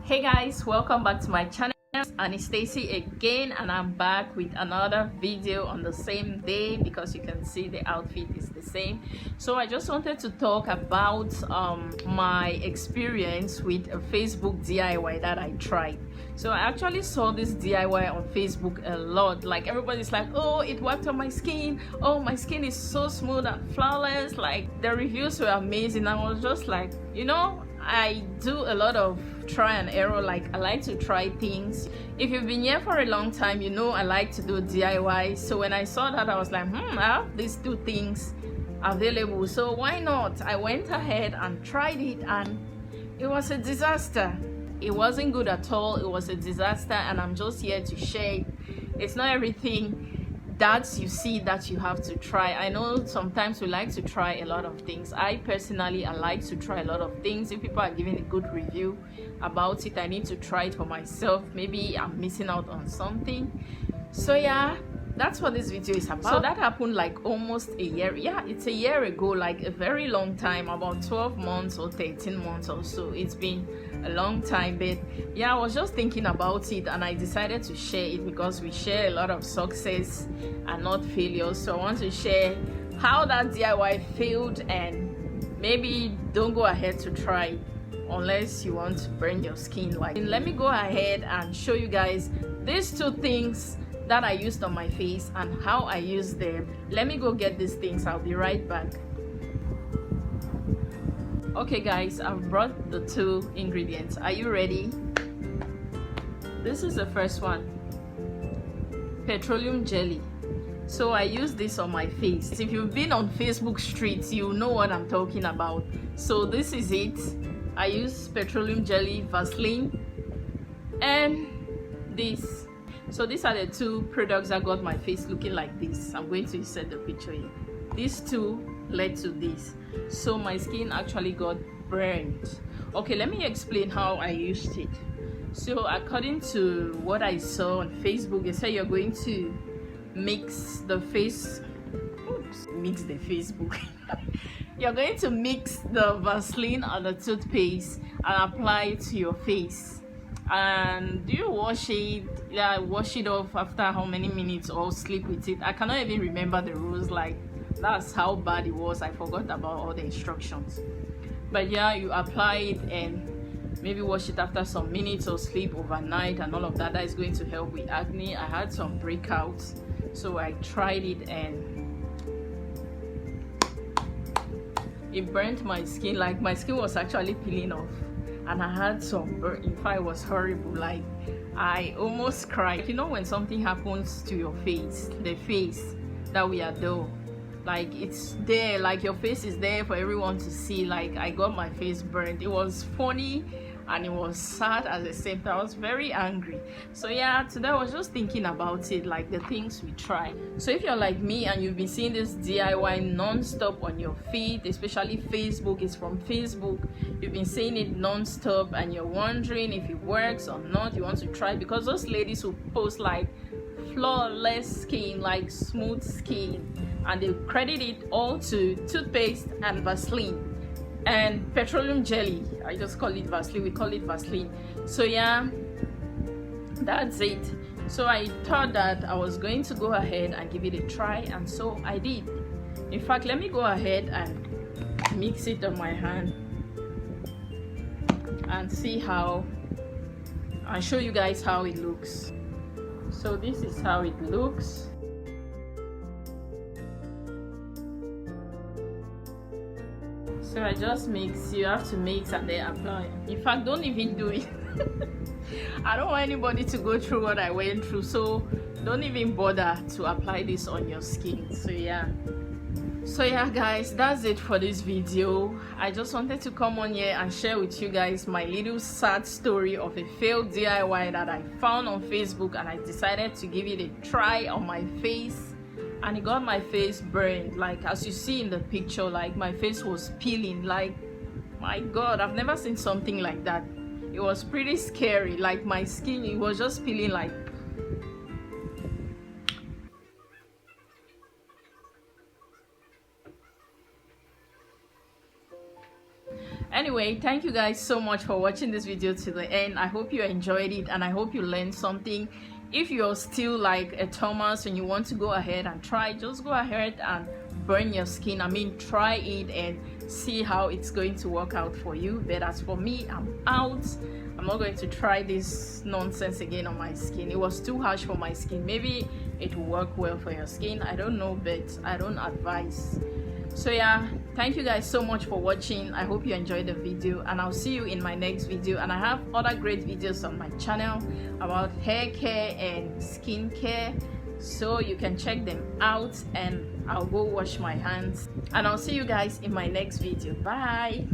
Hey guys, welcome back to my channel. And it's Stacy again, and I'm back with another video on the same day because you can see the outfit is the same. So I just wanted to talk about my experience with a Facebook DIY that I tried. So I actually saw this DIY on Facebook a lot. Like, everybody's like, oh, it worked on my skin, oh, my skin is so smooth and flawless. Like, the reviews were amazing. I was just like, I do a lot of try and error. Like, I like to try things. If you've been here for a long time, you know I like to do DIY. So when I saw that, I was like, I have these two things available, so why not? I went ahead and tried it, and it was a disaster. It wasn't good at all. It was a disaster, and I'm just here to share it. It's not everything that you see that you have to try. I know sometimes we like to try a lot of things. I personally like to try a lot of things. If people are giving a good review about it, I need to try it for myself. Maybe I'm missing out on something. So yeah, that's what this video is about. So that happened like almost a year. Yeah, it's a year ago, like a very long time, about 12 months or 13 months or so. It's been a long time, but yeah, I was just thinking about it and I decided to share it because we share a lot of success and not failures. So I want to share how that DIY failed, and maybe don't go ahead to try unless you want to burn your skin. Like, let me go ahead and show you guys these two things that I used on my face and how I used them. Let me go get these things. I'll be right back. Okay guys, I've brought the two ingredients. Are you ready? This is the first one, petroleum jelly. So I use this on my face. If you've been on Facebook streets, you know what I'm talking about. So this is it. I use petroleum jelly, Vaseline, and this. So these are the two products that got my face looking like this. I'm going to insert the picture here. These two led to this. So my skin actually got burned. Okay, let me explain how I used it. So according to what I saw on Facebook, they say you're going to mix the Facebook. You're going to mix the Vaseline and the toothpaste and apply it to your face. And do you wash it? Yeah, wash it off after how many minutes or sleep with it? I cannot even remember the rules. Like, that's how bad it was. I forgot about all the instructions. But yeah, you apply it and maybe wash it after some minutes or sleep overnight and all of that. That is going to help with acne. I had some breakouts, so I tried it and it burnt my skin. Like, my skin was actually peeling off and I had some burn. In fact, it was horrible. Like, I almost cried. You know when something happens to your face, the face that we adore, like, it's there, like your face is there for everyone to see. Like, I got my face burned. It was funny and it was sad at the same time. I was very angry. So yeah, today I was just thinking about it, like the things we try. So if you're like me and you've been seeing this DIY non-stop on your feed, especially Facebook, it's from Facebook, you've been seeing it non-stop and you're wondering if it works or not, you want to try, because those ladies who post like flawless skin, like smooth skin, and they credit it all to toothpaste and Vaseline and petroleum jelly. I just call it Vaseline. We call it Vaseline. So yeah, that's it. So I thought that I was going to go ahead and give it a try, and so I did. In fact, let me go ahead and mix it on my hand and see how, and show you guys how it looks. So this is how it looks. So I just mix. You have to mix and then apply. In fact, don't even do it. I don't want anybody to go through what I went through, so don't even bother to apply this on your skin. So yeah, guys, that's it for this video. I just wanted to come on here and share with you guys my little sad story of a failed DIY that I found on Facebook, and I decided to give it a try on my face, and it got my face burned. Like, as you see in the picture, like, my face was peeling. Like, my god, I've never seen something like that. It was pretty scary. Like, my skin, it was just peeling. Like, anyway, anyway, thank you guys so much for watching this video to the end. I hope you enjoyed it and I hope you learned something. If you're still like a Thomas and you want to go ahead and try, just go ahead and burn your skin. I mean, try it and see how it's going to work out for you. But as for me, I'm out. I'm not going to try this nonsense again on my skin. It was too harsh for my skin. Maybe it will work well for your skin, I don't know, but I don't advise. So yeah, thank you guys so much for watching. I hope you enjoyed the video and I'll see you in my next video. And I have other great videos on my channel about hair care and skin care, so you can check them out. And I'll go wash my hands and I'll see you guys in my next video. Bye.